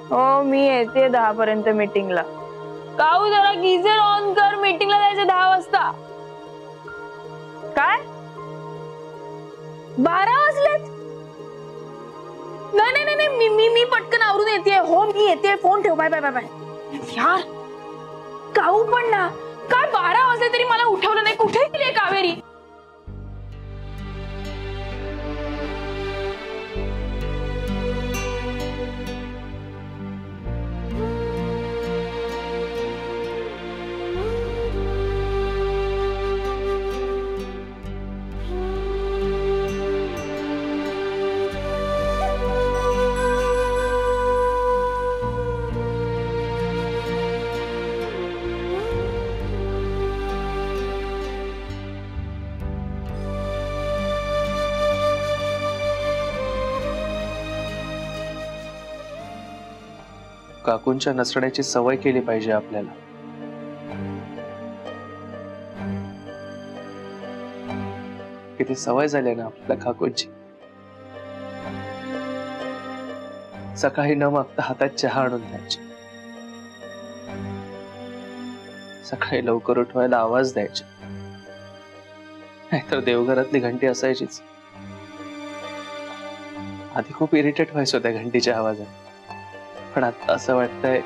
हो मी येते 10 पर्यंत मीटिंगला. काऊ जरा गीझर ऑन कर, मीटिंगला जायचं 10 वाजता. काय 12 वाजलेत? नाही नाही नाही मी पटकन आवरून येते. हो मी येते. फोन ठेव. Bye bye bye bye. यार काऊ पण ना, काय 12 वाजले तरी मला उठवलं नाही. कुठे गेली कावेरी? काकूंच्या नसण्याची सवय केली पाहिजे आपल्याला. किती सवय झाली ना आपल्या काकूंची. सकाळी न मागता हातात चहा आणून द्यायची, सकाळी लवकर उठवायला आवाज द्यायचे, नाहीतर देवघरातली घंटी असायचीच. आधी खूप इरिटेट व्हायचो त्या घंटीच्या आवाजात, पण आता असं वाटतंय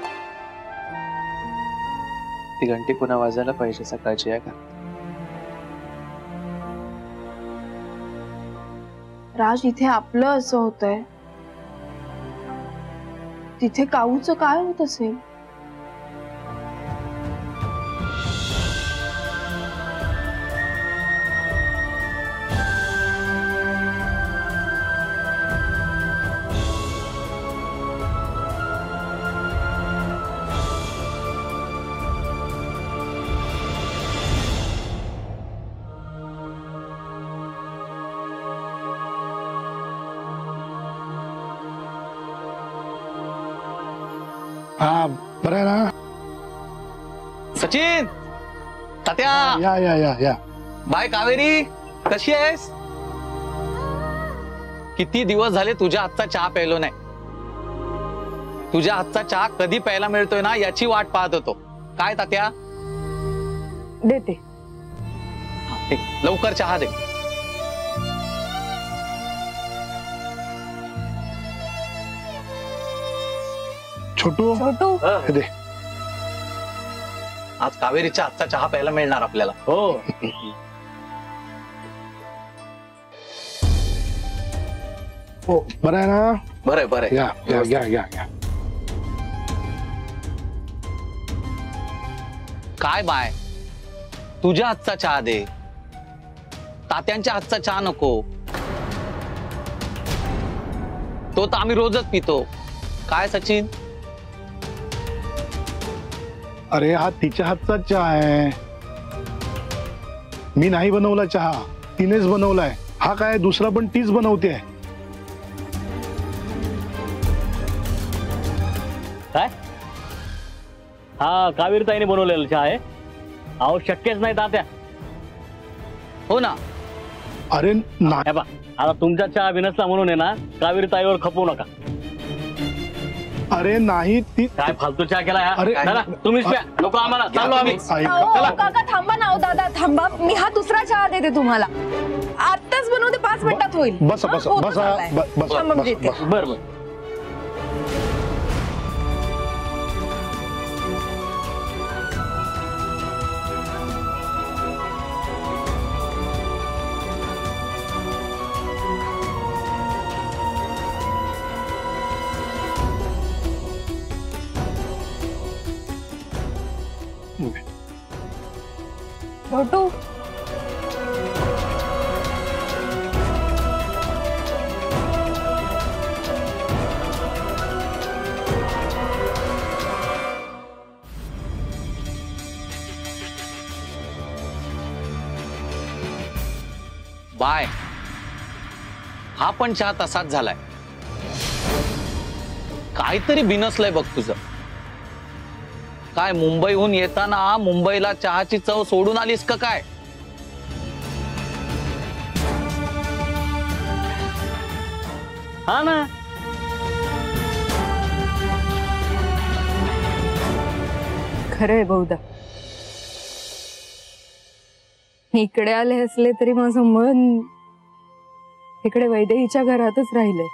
ती घंटी पुन्हा वाजायला पाहिजे सकाळची. आहे का राज? इथे आपलं असं होतंय, तिथे काऊचं काय होत असेल? हाँ बरं आहे ना? सचिन, तात्या, या बाय कावेरी, कशी आहेस? किती दिवस झाले तुझ्या हातचा चहा प्यायलो नाही. तुझ्या हातचा चहा कधी प्यायला मिळतोय ना याची वाट पाहत होतो. काय तात्या? देते. लवकर चहा दे. छोटू छोटू दे. आज कावेरीच्या हातचा चहा प्यायला मिळणार आपल्याला. हो हो बरं आहे ना? बरं बरं. या या या या या. काय बाय, तुझ्या हातचा चहा दे, तात्यांच्या हातचा चहा नको. तो तर आम्ही रोजच पितो. काय सचिन? अरे हा तिच्या हातचा चहा आहे, मी नाही बनवला चहा, तिनेच बनवलाय. हा काय दुसरा पण तीच बनवते. काय? हा कावेरी ताईने बनवलेला चहा आहे. अहो शक्यच नाही तात्या. हो ना. अरे नाही. हे बा, आता तुमचा चहा विनसला म्हणून आहे ना कावेरी ताईवर खपवू नका. अरे नाही ती काय फालतू चहा केला? अरे, चला तुम्हीच प्या, नको आम्हाला. चाललो आम्ही. अहो, काका थांबा ना. दादा थांबा, मी हा दुसरा चहा देते तुम्हाला. आत्ताच बनवते, 5 मिनिटात होईल. बसा बसा हो, बसा चाललाय. बसा मग देते. बसा. बर बर. छोटू बाय, हा पण चहा तसाच झालाय. काहीतरी बिनसलंय बघ तुझं. काय मुंबईहून येताना मुंबईला चहाची चव सोडून आलीस का काय? हा ना. खरंय बहुधा. इकडे आले असले तरी माझं मन इकडे वैदेहीच्या घरातच राहिलंय.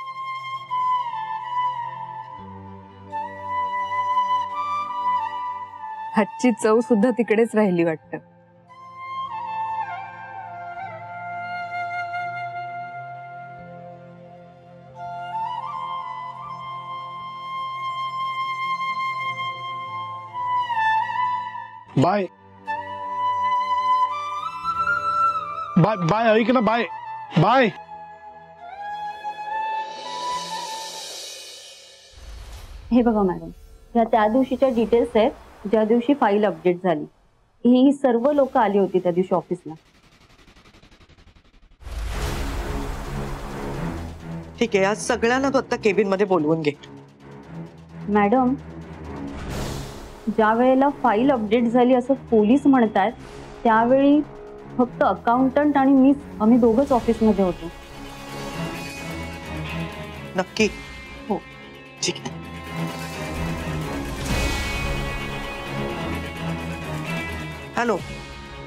हातची चव सुद्धा तिकडेच राहिली वाटतं. बाय बाय बाय, ऐक ना, बाय बाय. हे बघा मॅडम, ह्या त्या दिवशीच्या डिटेल्स आहेत ज्या दिवशी फाईल अपडेट झाली. ही सर्व लोक आली होती त्या दिवशी ऑफिसला. ठीक आहे, आज सगळ्यांना तू आता केबिन मध्ये बोलवून घे. मॅडम, ज्या वेळेला फाईल अपडेट झाली असं पोलीस म्हणतात त्यावेळी फक्त अकाउंटंट आणि मी आम्ही दोघंच ऑफिसमध्ये होतो. नक्की? हो. ठीक आहे. हॅलो,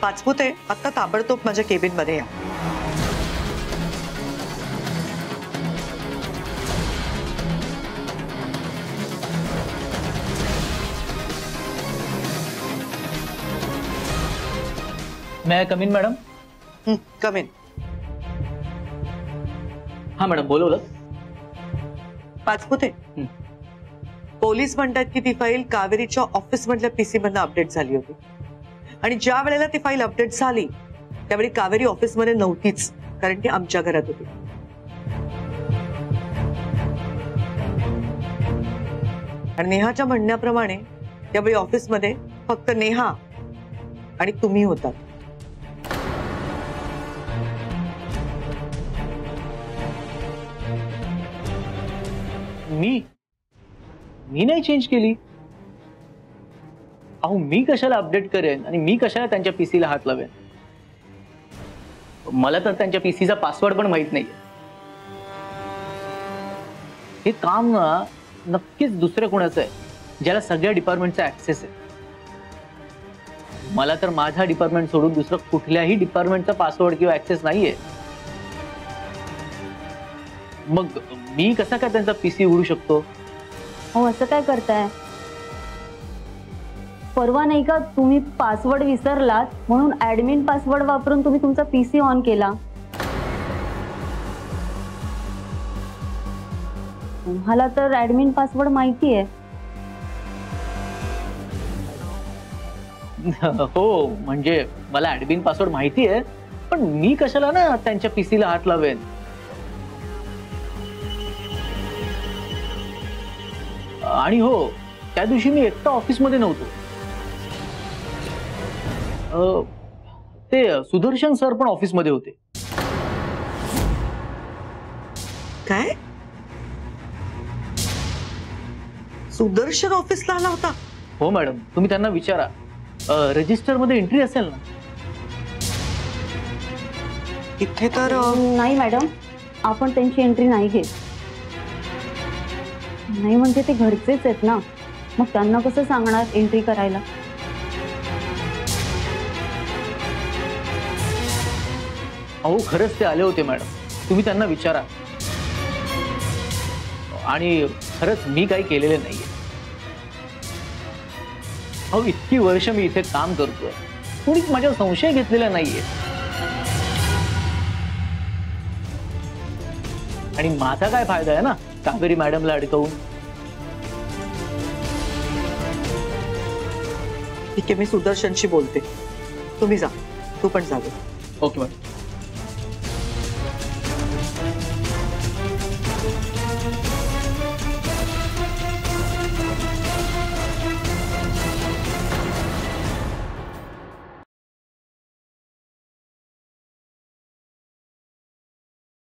पाचपुते, आता ताबडतोब माझ्या केबिन मध्ये या. मैं कम इन मॅडम? Come in. हा मॅडम, बोलवलं? पाचपुते, पोलीस म्हणतात की ती फाईल कावेरीच्या ऑफिस मधल्या पीसी मधनं अपडेट झाली होती आणि ज्या वेळेला ती फाईल अपडेट झाली त्यावेळी कावेरी ऑफिस मध्ये नव्हतीच, कारण ती आमच्या घरात होती. आणि नेहाच्या म्हणण्याप्रमाणे त्यावेळी ऑफिस मध्ये फक्त नेहा आणि तुम्ही होतात. मी नाही चेंज केली. अहो, मी कशाला अपडेट करेन आणि मी कशाला त्यांच्या पीसीला हात लावेन? मला तर त्यांच्या पीसीचा पासवर्ड पण माहित नाहीये. हे काम ना नक्कीच दुसऱ्या कोणाचं आहे ज्याला सगळ्या डिपार्टमेंटचा ऍक्सेस आहे. मला तर माझा डिपार्टमेंट सोडून दुसरं कुठल्याही डिपार्टमेंटचा पासवर्ड किंवा ऍक्सेस नाहीये. मग मी कसा काय त्यांचा पीसी उघडू शकतो? हो, असं काय करताय? परवा नाही का तुम्ही पासवर्ड विसरलात म्हणून ऍडमिन पासवर्ड वापरून तुम्ही तुमचा पीसी ऑन केला. तुम्हाला तर ऍडमिन पासवर्ड माहिती आहे. हो, म्हणजे मला ऍडमिन पासवर्ड माहिती आहे, पण मी कशाला ना त्यांच्या पीसीला हात लावेन? आणि हो, त्या दिवशी मी एकटा ऑफिसमध्ये नव्हतो. ते सुदर्शन सर पण ऑफिसमध्ये होते. काय? सुदर्शन ऑफिसला आला होता? हो मॅडम, तुम्ही त्यांना विचारा. रजिस्टर मध्ये एंट्री असेल ना? इथे तर नाही मॅडम, आपण त्यांची एंट्री नाही घेत. नाही म्हणजे ते घरचेच आहेत ना, मग त्यांना कसं सांगणार एंट्री करायला? अहो, खरंच ते आले होते मॅडम, तुम्ही त्यांना विचारा. आणि खरंच मी काही केलेले नाहीये. अहो, इतकी वर्ष मी इथे काम करतोय, कोणीच माझ्या संशय घेतलेला नाहीये. आणि माझा काय फायदा आहे ना कावेरी मॅडमला अडकवून? ठीक आहे, मी सुदर्शनशी बोलते. तुम्ही जा, तू पण जा. Okay madam.